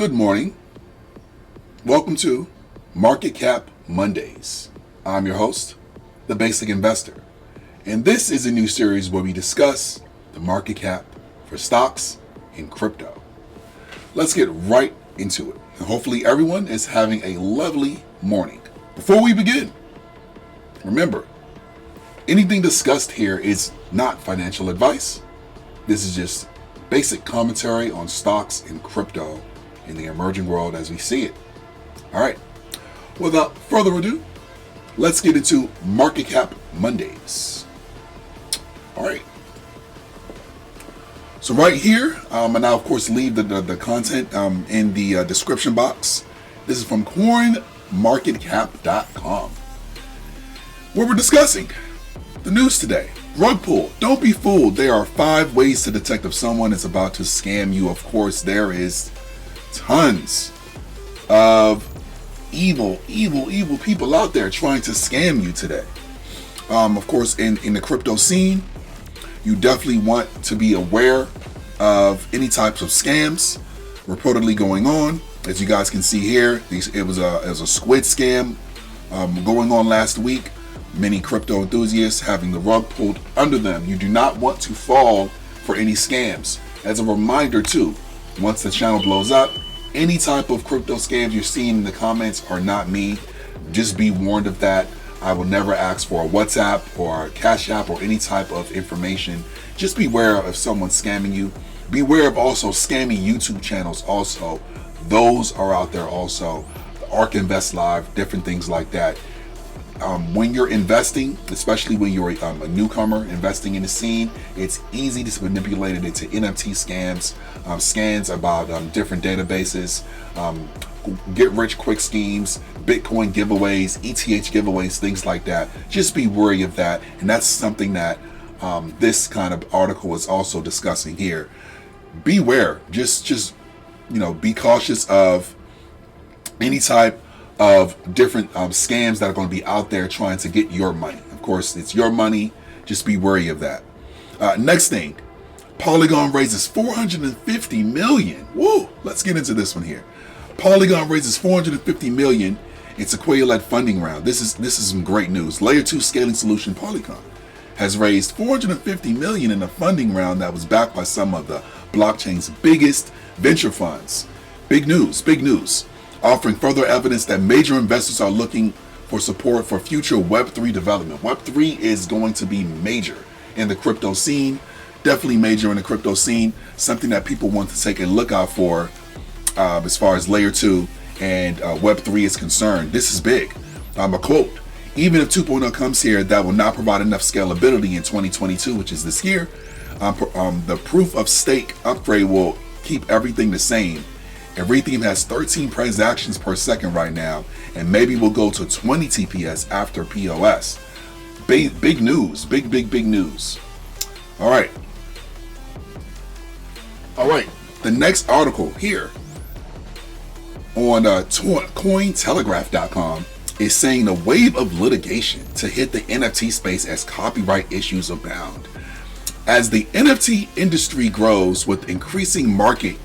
Good morning. Welcome to Market Cap Mondays. I'm your host, The Basic Investor, and this is a new series where we discuss the market cap for stocks and crypto. Let's get right into it, and hopefully everyone is having a lovely morning. Before we begin, remember, anything discussed here is not financial advice. This is just basic commentary on stocks and crypto in the emerging world as we see it. All right, without further ado, let's get into Market Cap Mondays. All right. So right here, and I'll of course leave the content in the description box. This is from CoinMarketCap.com, where we're discussing the news today. Rug pull. Don't be fooled. There are 5 ways to detect if someone is about to scam you. Of course, there is tons of evil people out there trying to scam you today. Of course, in the crypto scene, you definitely want to be aware of any types of scams reportedly going on. As you guys can see here, it was a squid scam going on last week. Many crypto enthusiasts having the rug pulled under them. You do not want to fall for any scams. As a reminder too, once the channel blows up, any type of crypto scams you're seeing in the comments are not me. Just be warned of that. I will never ask for a WhatsApp or a Cash App or any type of information. Just beware of someone scamming you. Beware of also scamming YouTube channels also. Those are out there also. Ark Invest Live, different things like that. When you're investing, especially when you're a newcomer investing in the scene, it's easy to manipulate it into NFT scams, scans about different databases, get rich quick schemes, Bitcoin giveaways, ETH giveaways, things like that. Just be wary of that, and that's something that this kind of article is also discussing here. Beware, just be cautious of any type of different scams that are going to be out there trying to get your money. Of course, it's your money. Just be wary of that. Next thing, Polygon raises $450 million. Woo! Let's get into this one here. Polygon raises $450 million in Sequoia-led funding round. This is some great news. Layer 2 scaling solution Polygon has raised $450 million in a funding round that was backed by some of the blockchain's biggest venture funds. Big news. Offering further evidence that major investors are looking for support for future Web3 development. Web3 is going to be major in the crypto scene, definitely major in the crypto scene, something that people want to take a look out for as far as Layer 2 and Web3 is concerned. This is big. A quote, even if 2.0 comes here, that will not provide enough scalability in 2022, which is this year. The proof of stake upgrade will keep everything the same. Ethereum has 13 transactions per second right now, and maybe we'll go to 20 TPS after POS. Big news. Big news. All right. The next article here on Cointelegraph.com is saying the wave of litigation to hit the NFT space as copyright issues abound. As the NFT industry grows with increasing market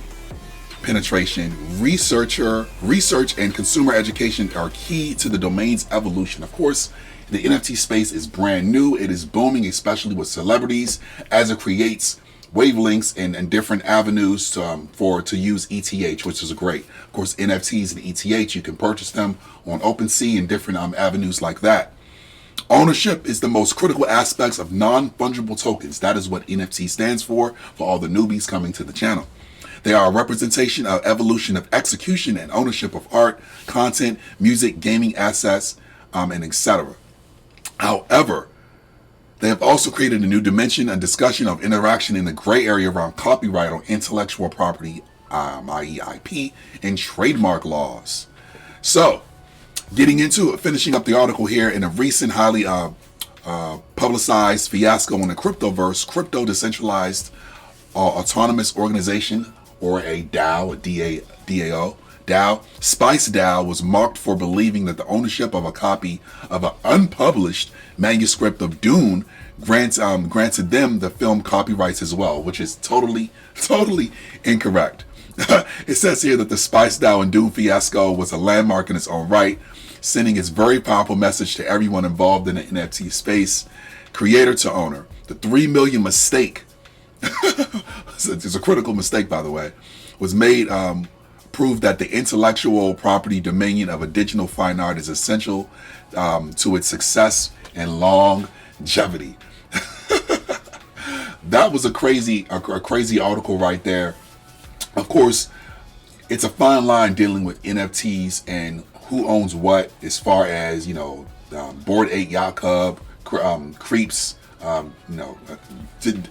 penetration, research and consumer education are key to the domain's evolution. Of course, the NFT space is brand new. It is booming, especially with celebrities, as it creates wavelengths and different avenues to use ETH, which is great. Of course, NFTs and ETH, you can purchase them on OpenSea and different avenues like that. Ownership is the most critical aspects of non-fungible tokens. That is what NFT stands for all the newbies coming to the channel. They are a representation of evolution of execution and ownership of art, content, music, gaming assets, and etc. However, they have also created a new dimension and discussion of interaction in the gray area around copyright or intellectual property, i.e. IP, and trademark laws. So, getting into it, finishing up the article here, in a recent highly publicized fiasco in the cryptoverse, crypto decentralized autonomous organization, or a DAO, DAO, Spice DAO was marked for believing that the ownership of a copy of an unpublished manuscript of Dune granted them the film copyrights as well, which is totally incorrect. It says here that the Spice DAO and Doom fiasco was a landmark in its own right, sending its very powerful message to everyone involved in the NFT space, creator to owner. The 3 million mistake, it's a critical mistake, by the way, was made, proved that the intellectual property dominion of a digital fine art is essential to its success and longevity. That was a crazy article right there. Of course, it's a fine line dealing with NFTs and who owns what, as far as, you know, Bored Ape Yacht Club, Creeps, you know,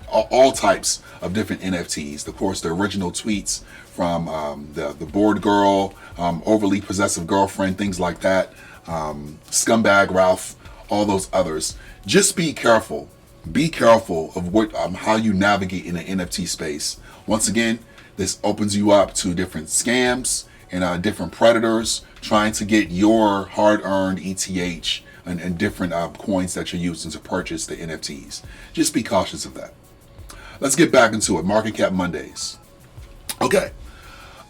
all types of different NFTs. Of course, the original tweets from the Bored Girl, Overly Possessive Girlfriend, things like that, Scumbag Ralph, all those others. Just be careful. Be careful of what how you navigate in the NFT space. Once again, this opens you up to different scams and different predators trying to get your hard-earned ETH and different coins that you're using to purchase the NFTs. Just be cautious of that. Let's get back into it. Market Cap Mondays. Okay.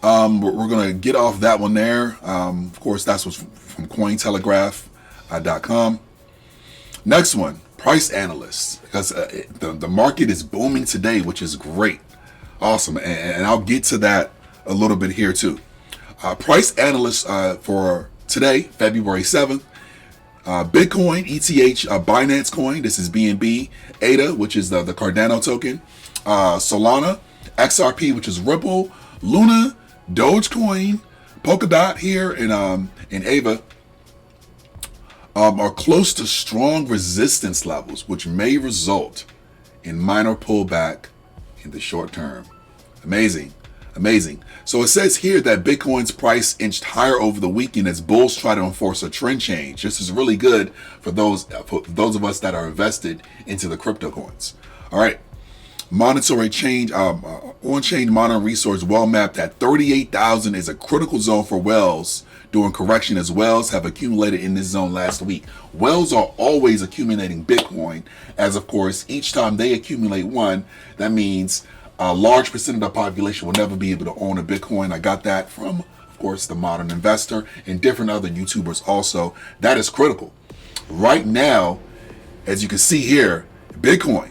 We're going to get off that one there. Of course, that's what's from Cointelegraph.com. Next one, price analysts. Because the market is booming today, which is great. Awesome. And I'll get to that a little bit here too. Price analysts for today, February 7th. Bitcoin, ETH, Binance Coin, this is BNB, ADA, which is the Cardano token, Solana, XRP, which is Ripple, Luna, Dogecoin, Polkadot here, and Ava are close to strong resistance levels, which may result in minor pullback in the short term. Amazing. Amazing. So it says here that Bitcoin's price inched higher over the weekend as bulls try to enforce a trend change. This is really good for those of us that are invested into the crypto coins. All right. Monetary change, on-chain monitoring resource well mapped at 38,000 is a critical zone for whales during correction, as whales have accumulated in this zone last week. Whales are always accumulating Bitcoin, as of course, each time they accumulate one, that means a large percent of the population will never be able to own a Bitcoin. I got that from, of course, The Modern Investor and different other YouTubers also. That is critical. Right now, as you can see here, Bitcoin,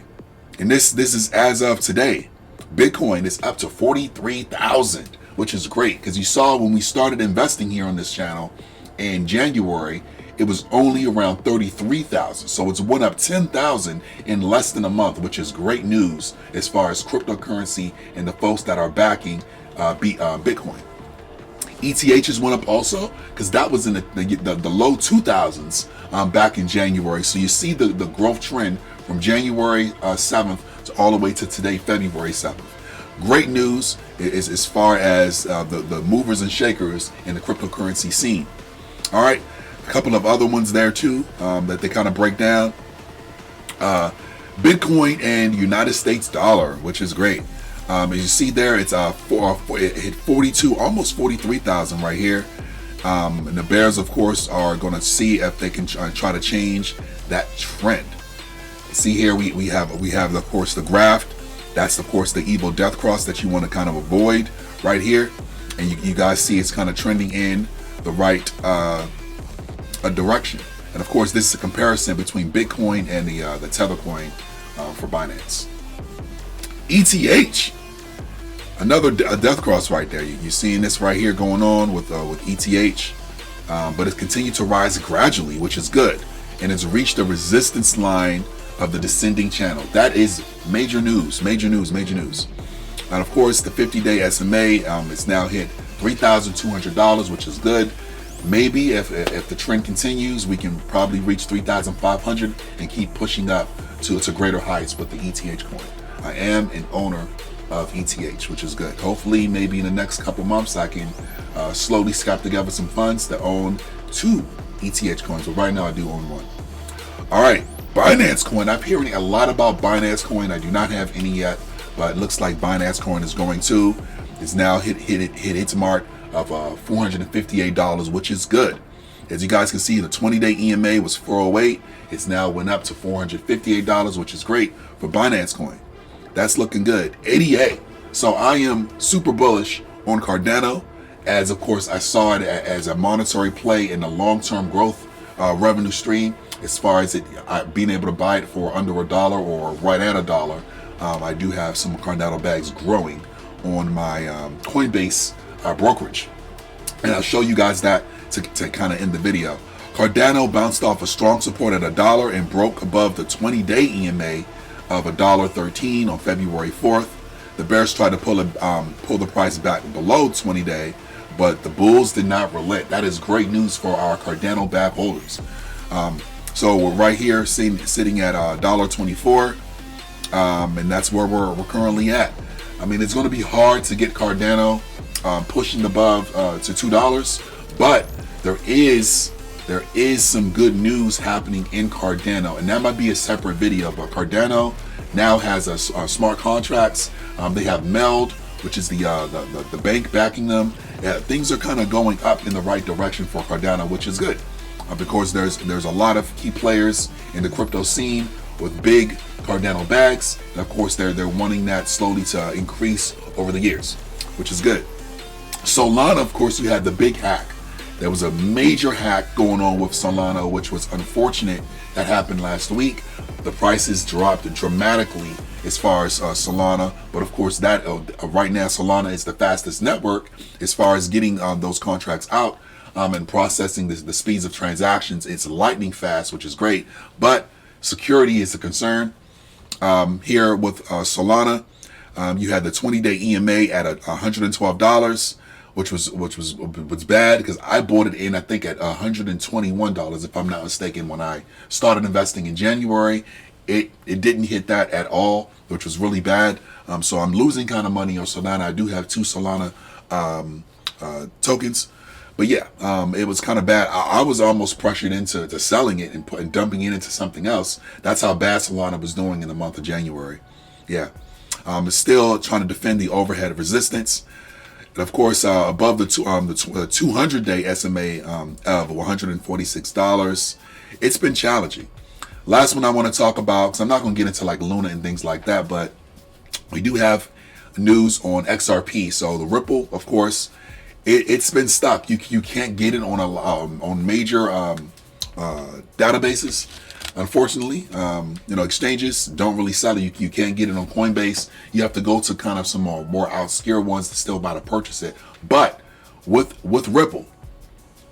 and this is as of today, Bitcoin is up to 43,000, which is great because you saw when we started investing here on this channel in January, it was only around 33,000. So it's went up 10,000 in less than a month, which is great news as far as cryptocurrency and the folks that are backing Bitcoin. ETHs went up also because that was in the low 2000s back in January. So you see the growth trend from January 7th to all the way to today, February 7th. Great news is as far as the movers and shakers in the cryptocurrency scene. All right. A couple of other ones there too that they kind of break down. Bitcoin and United States dollar, which is great. As you see there, it's it hit 42, almost 43,000 right here. And the bears, of course, are going to see if they can try to change that trend. See here, we have of course the graft. That's of course the evil death cross that you want to kind of avoid right here. And you guys see it's kind of trending in the right direction. And of course, this is a comparison between Bitcoin and the Tether coin for Binance. ETH, another death cross right there. You're seeing this right here going on with ETH, but it's continued to rise gradually, which is good, and it's reached the resistance line of the descending channel. That is major news, major news, major news. And of course, the 50-day SMA it's now hit $3,200, which is good. Maybe if the trend continues, we can probably reach 3,500 and keep pushing up to greater heights with the ETH coin. I am an owner of ETH, which is good. Hopefully, maybe in the next couple months, I can slowly scrap together some funds to own 2 ETH coins. But right now, I do own 1. All right, Binance Coin. I'm hearing a lot about Binance Coin. I do not have any yet, but it looks like Binance Coin is going to. It's now hit its mark of $458, which is good. As you guys can see, the 20-day EMA was 408. It's now went up to $458, which is great for Binance Coin. That's looking good. ADA. So I am super bullish on Cardano, as of course I saw it as a monetary play in the long-term growth revenue stream. As far as it being able to buy it for under $1 or right at $1, I do have some Cardano bags growing on my Coinbase brokerage, and I'll show you guys that to kind of end the video. Cardano bounced off a strong support at $1 and broke above the 20-day EMA of $1.13 on February 4th. The bears tried to pull the price back below 20-day, but the bulls did not relent. That is great news for our Cardano bag holders. So we're right here sitting at $1.24, and that's where we're currently at. I mean, it's going to be hard to get Cardano pushing above to $2, but there is some good news happening in Cardano, and that might be a separate video. But Cardano now has a smart contracts. They have Meld, which is the bank backing them. Things are kind of going up in the right direction for Cardano, which is good. Because there's a lot of key players in the crypto scene with big Cardano bags, and of course they're wanting that slowly to increase over the years, which is good. Solana, of course, you had the big hack. There was a major hack going on with Solana, which was unfortunate. That happened last week. The prices dropped dramatically as far as Solana, but of course that right now Solana is the fastest network as far as getting those contracts out. And processing the speeds of transactions. It's lightning fast, which is great, but security is a concern. Here with Solana, you had the 20-day EMA at $112, which was bad because I bought it in, I think, at $121, if I'm not mistaken. When I started investing in January, it didn't hit that at all, which was really bad. So I'm losing kind of money on Solana. I do have 2 Solana tokens. But yeah, it was kind of bad. I was almost pressured into selling it and dumping it into something else. That's how bad Solana was doing in the month of January. Yeah, it's still trying to defend the overhead of resistance, and of course above the 200-day SMA of $146. It's been challenging. Last one I want to talk about, because I'm not going to get into like Luna and things like that, but we do have news on XRP. So the Ripple, of course. It's been stuck. You can't get it on major databases. Unfortunately, exchanges don't really sell it. You can't get it on Coinbase. You have to go to kind of some more obscure ones to still buy to purchase it. But with Ripple,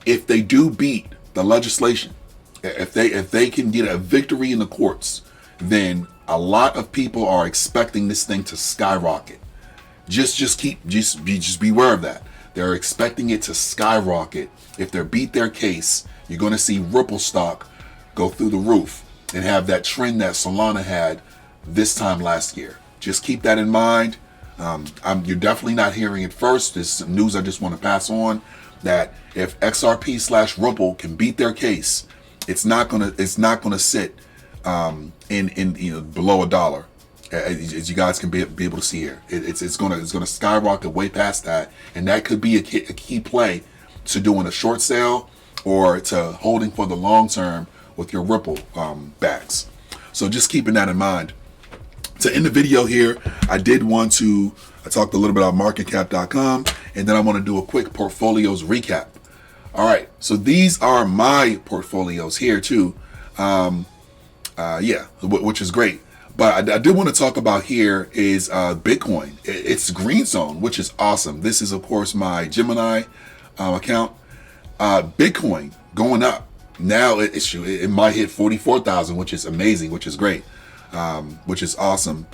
if they do beat the legislation, if they can get a victory in the courts, then a lot of people are expecting this thing to skyrocket. Just beware of that. They're expecting it to skyrocket. If they beat their case, you're going to see Ripple stock go through the roof and have that trend that Solana had this time last year. Just keep that in mind. You're definitely not hearing it first. There's some news I just want to pass on, that if XRP/Ripple can beat their case, it's not gonna sit in below $1. As you guys can be able to see here, it's gonna skyrocket way past that, and that could be a key play to doing a short sale or to holding for the long term with your Ripple bags. So just keeping that in mind. To end the video here, I talked a little bit about marketcap.com, and then I want to do a quick portfolios recap. All right, so these are my portfolios here too. Which is great. But I did want to talk about here is Bitcoin. It's green zone, which is awesome. This is, of course, my Gemini account. Bitcoin going up. Now it might hit 44,000, which is amazing, which is great, which is awesome.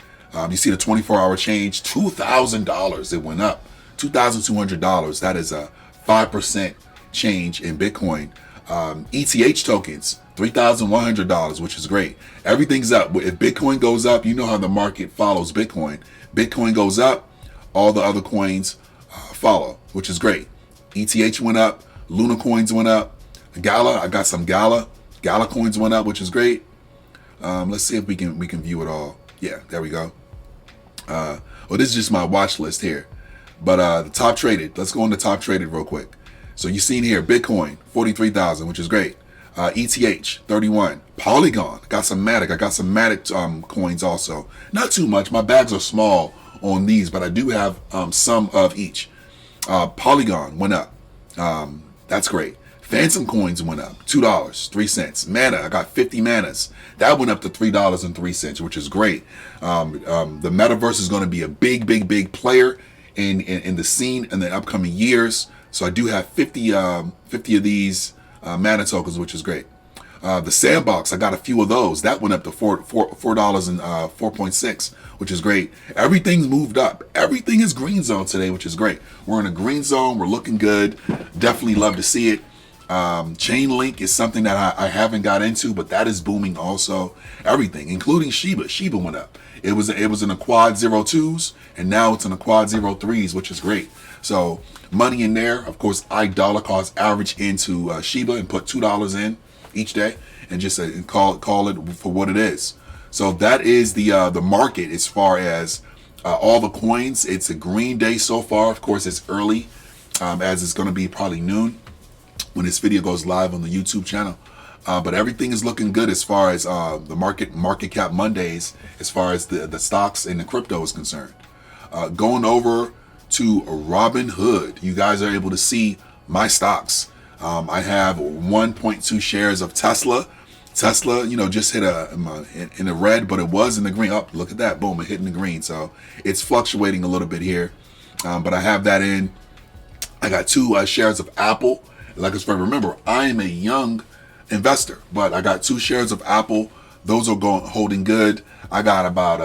You see the 24-hour change, $2,000. It went up, $2,200. That is a 5% change in Bitcoin. ETH tokens, $3,100, which is great. Everything's up. If Bitcoin goes up, you know how the market follows Bitcoin. Bitcoin goes up, all the other coins follow, which is great. ETH went up, Luna coins went up, Gala, I got some Gala coins went up, which is great. Let's see if we can view it all. Yeah, there we go. Well, this is just my watch list here. But the top traded, let's go on the top traded real quick. So you've seen here, Bitcoin, 43,000, which is great. ETH, 31. Polygon, got some Matic. I got some Matic coins also. Not too much. My bags are small on these, but I do have some of each. Polygon went up. That's great. Phantom coins went up $2.03. Mana, I got 50 manas. That went up to $3.03, which is great. The metaverse is going to be a big player in the scene in the upcoming years. So I do have 50 of these mana tokens, which is great. The sandbox, I got a few of those. That went up to $4.6, which is great. Everything's moved up. Everything is green zone today, which is great. We're in a green zone. We're looking good. Definitely love to see it. Chainlink is something that I haven't got into, but that is booming also. Everything, including Shiba. Shiba went up. It was in the quad 02s, and now it's in the quad 03s, which is great. So money in there. Of course, I dollar cost average into Shiba and put $2 in each day, and just call it for what it is. So that is the market as far as all the coins. It's a green day so far. Of course, it's early, as it's going to be probably noon when this video goes live on the YouTube channel. But everything is looking good as far as the market cap Mondays, as far as the stocks and the crypto is concerned. Going over to Robinhood, you guys are able to see my stocks. I have 1.2 shares of Tesla. Tesla, just hit in the red, but it was in the green. Oh, look at that. Boom, it hit in the green. So it's fluctuating a little bit here. But I have that in. I got 2 shares of Apple. Like I said, remember, I am a young investor, but I got 2 shares of Apple. Those are holding good. I got about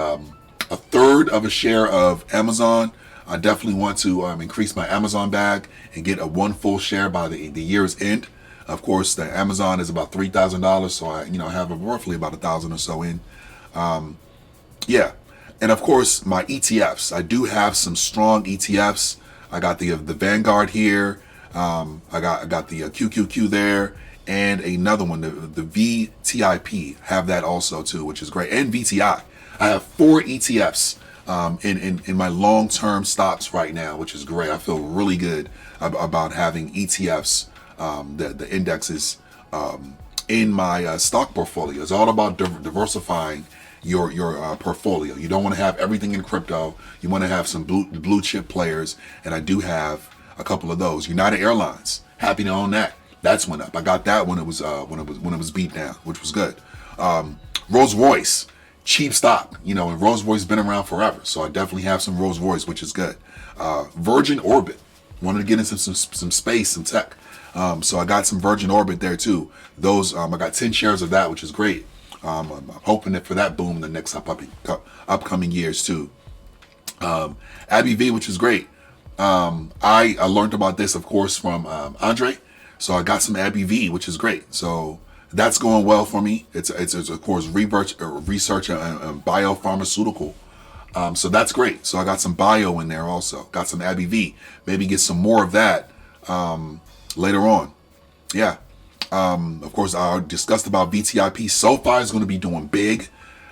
a third of a share of Amazon. I definitely want to increase my Amazon bag and get a 1 full share by the year's end. Of course, the Amazon is about $3,000, so I have roughly about 1,000 or so in. Yeah, and of course my ETFs. I do have some strong ETFs. I got the Vanguard here. I got the QQQ there, and another one, the VTIP. Have that also too, which is great, and VTI. I have 4 ETFs in my long-term stocks right now, which is great. I feel really good about having ETFs, the indexes in my stock portfolio. It's all about diversifying your portfolio. You don't want to have everything in crypto. You want to have some blue chip players, and I do have a couple of those. United Airlines, happy to own that. That's went up. I got that when it was beat down, which was good. Rolls Royce, cheap stock, and Rolls Royce has been around forever, so I definitely have some Rolls Royce, which is good. Virgin Orbit, wanted to get into some space, some tech, so I got some Virgin Orbit there too. Those I got 10 shares of that, which is great. I'm hoping for that boom in the next upcoming years too. Abby V, which is great. I learned about this, of course, from Andre, so I got some Abby V, which is great. So that's going well for me. It's of course research and biopharmaceutical. So that's great. So I got some bio in there also. Got some Abby V. Maybe get some more of that later on. Yeah. Of course, I discussed about VTIP. SoFi is going to be doing big.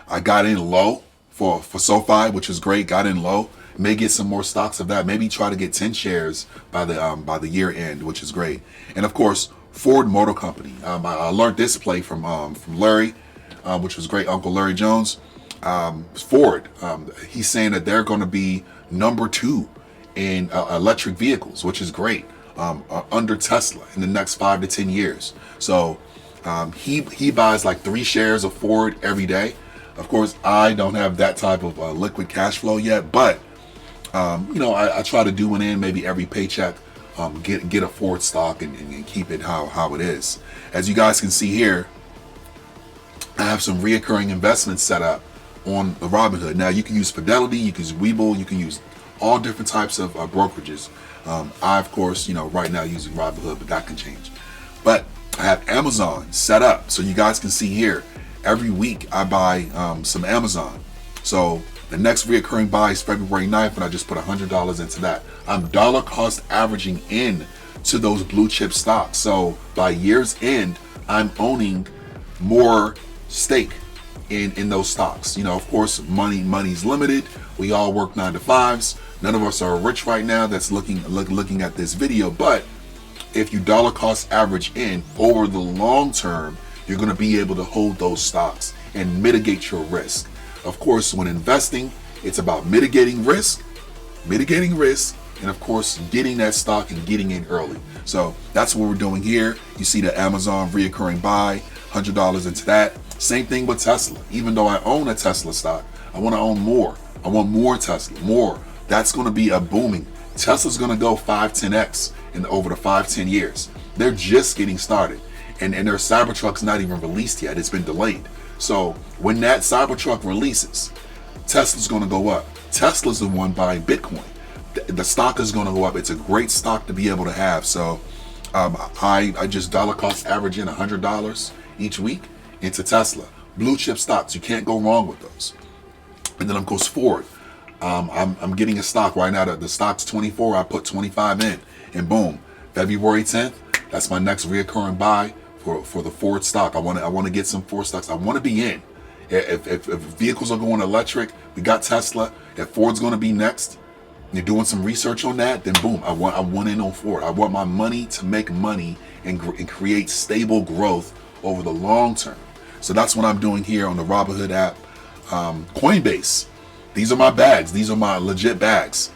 I got in low for SoFi, which is great. Got in low. May get some more stocks of that. Maybe try to get 10 shares by the year end, which is great. And of course, Ford Motor Company. I learned this play from Larry, which was great. Uncle Larry Jones. Ford. He's saying that they're going to be number 2 in electric vehicles, which is great. Under Tesla in the next 5 to 10 years. So he buys like 3 shares of Ford every day. Of course, I don't have that type of liquid cash flow yet, but I try to do one in maybe every paycheck. Get a Ford stock and keep it how it is. As you guys can see here, I have some reoccurring investments set up on the Robinhood. Now you can use Fidelity, you can use Webull, you can use all different types of brokerages. I, of course, right now using Robinhood, but that can change. But I have Amazon set up, so you guys can see here, every week I buy some Amazon. So the next reoccurring buy is February 9th, and I just put $100 into that. I'm dollar cost averaging in to those blue chip stocks. So by year's end, I'm owning more stake in those stocks. Of course, money's limited. We all work 9 to 5s. None of us are rich right now that's looking at this video, but if you dollar cost average in over the long term, you're going to be able to hold those stocks and mitigate your risk. Of course, when investing, it's about mitigating risk and of course getting that stock and getting in early. So that's what we're doing here. You see the Amazon reoccurring buy, $100 into that. Same thing with Tesla. Even though I own a Tesla stock, I want to own more. I want more Tesla, more. That's going to be a booming. Tesla's going to go 5-10x in over the 5-10 years. They're just getting started, and their Cybertruck's not even released yet. It's been delayed. So when that Cybertruck releases, Tesla's going to go up. Tesla's the one buying Bitcoin. The stock is going to go up. It's a great stock to be able to have. So I just dollar cost averaging $100 each week into Tesla. Blue chip stocks, you can't go wrong with those. And then of course Ford. I'm getting a stock right now. The stock's 24. I put 25 in, and boom, February 10th. That's my next reoccurring buy for the Ford stock. I want to get some Ford stocks. I want to be in. If vehicles are going electric, we got Tesla. If Ford's going to be next, you're doing some research on that, then boom, I want in on Ford. I want my money to make money and create stable growth over the long term. So that's what I'm doing here on the Robinhood app. Coinbase. These are my bags. These are my legit bags.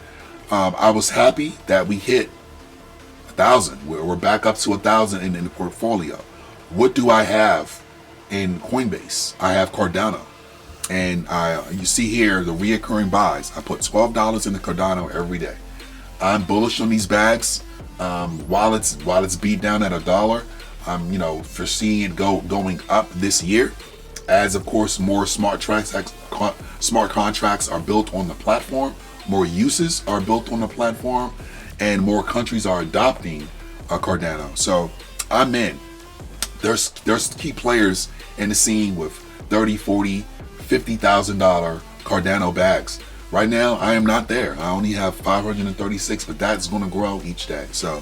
I was happy that we hit 1,000. We're back up to 1,000 in the portfolio. What do I have in Coinbase? I have Cardano. And you see here the reoccurring buys. I put $12 into Cardano every day. I'm bullish on these bags. While it's beat down at $1, I'm foreseeing it going up this year, as of course more smart contracts are built on the platform, more uses are built on the platform, and more countries are adopting Cardano. So I'm in. There's key players in the scene with $30, $40, $50,000 Cardano bags. Right now, I am not there. I only have 536, but that's going to grow each day. So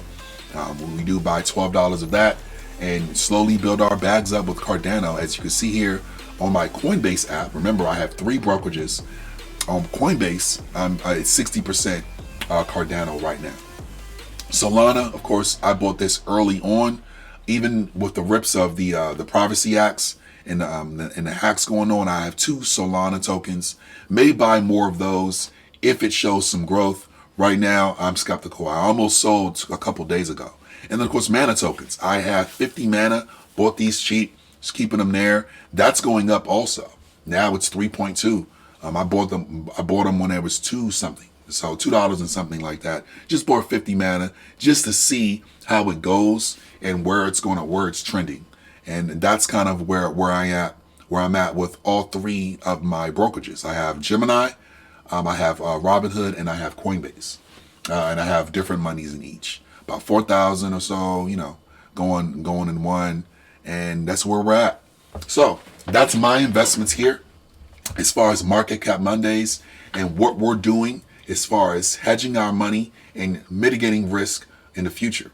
when we do buy $12 of that and slowly build our bags up with Cardano, as you can see here on my Coinbase app. Remember, I have 3 brokerages on Coinbase. I'm at 60% Cardano right now. Solana, of course, I bought this early on, even with the rips of the privacy acts and the hacks going on. I have 2 Solana tokens. May buy more of those if it shows some growth. Right now, I'm skeptical. I almost sold a couple days ago. And then, of course, mana tokens. I have 50 mana. Bought these cheap. Just keeping them there. That's going up also. Now it's 3.2. I bought them when it was 2 something. So $2 and something like that. Just bought 50 mana just to see how it goes and where it's trending. And that's kind of where I'm at with all 3 of my brokerages. I have Gemini, I have Robinhood, and I have Coinbase. And I have different monies in each. About 4,000 or so, going in one. And that's where we're at. So that's my investments here as far as Market Cap Mondays and what we're doing as far as hedging our money and mitigating risk in the future.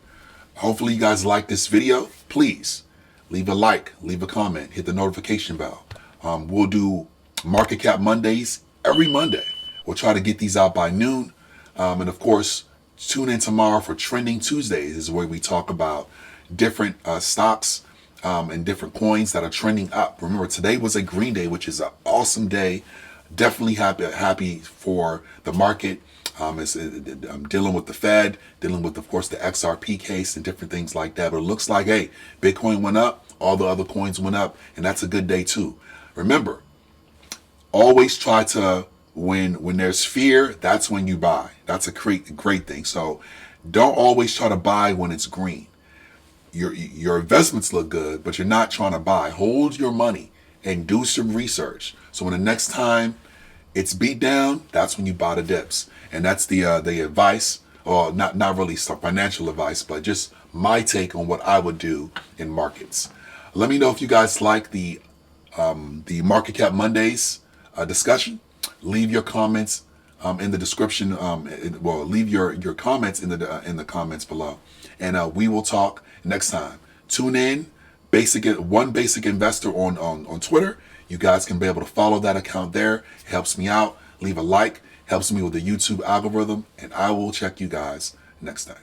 Hopefully you guys like this video. Please leave a like, leave a comment, hit the notification bell. We'll do Market Cap Mondays every Monday. We'll try to get these out by noon. And of course, tune in tomorrow for Trending Tuesdays. This is where we talk about different stocks and different coins that are trending up. Remember, today was a green day, which is an awesome day. Definitely happy for the market. I'm dealing with the Fed, dealing with, of course, the XRP case and different things like that. But it looks like, hey, Bitcoin went up, all the other coins went up, and that's a good day too. Remember, always try to, when there's fear, that's when you buy. That's a great thing. So don't always try to buy when it's green. Your investments look good, but you're not trying to buy. Hold your money and do some research. So when the next time it's beat down, that's when you buy the dips. And that's the advice, or not really some financial advice, but just my take on what I would do in markets. Let me know if you guys like the Market Cap Mondays discussion. Leave your comments in the description. Leave your comments in the comments below, and we will talk next time. Tune in. One Basic Investor on Twitter. You guys can be able to follow that account there. It helps me out. Leave a like. Helps me with the YouTube algorithm, and I will check you guys next time.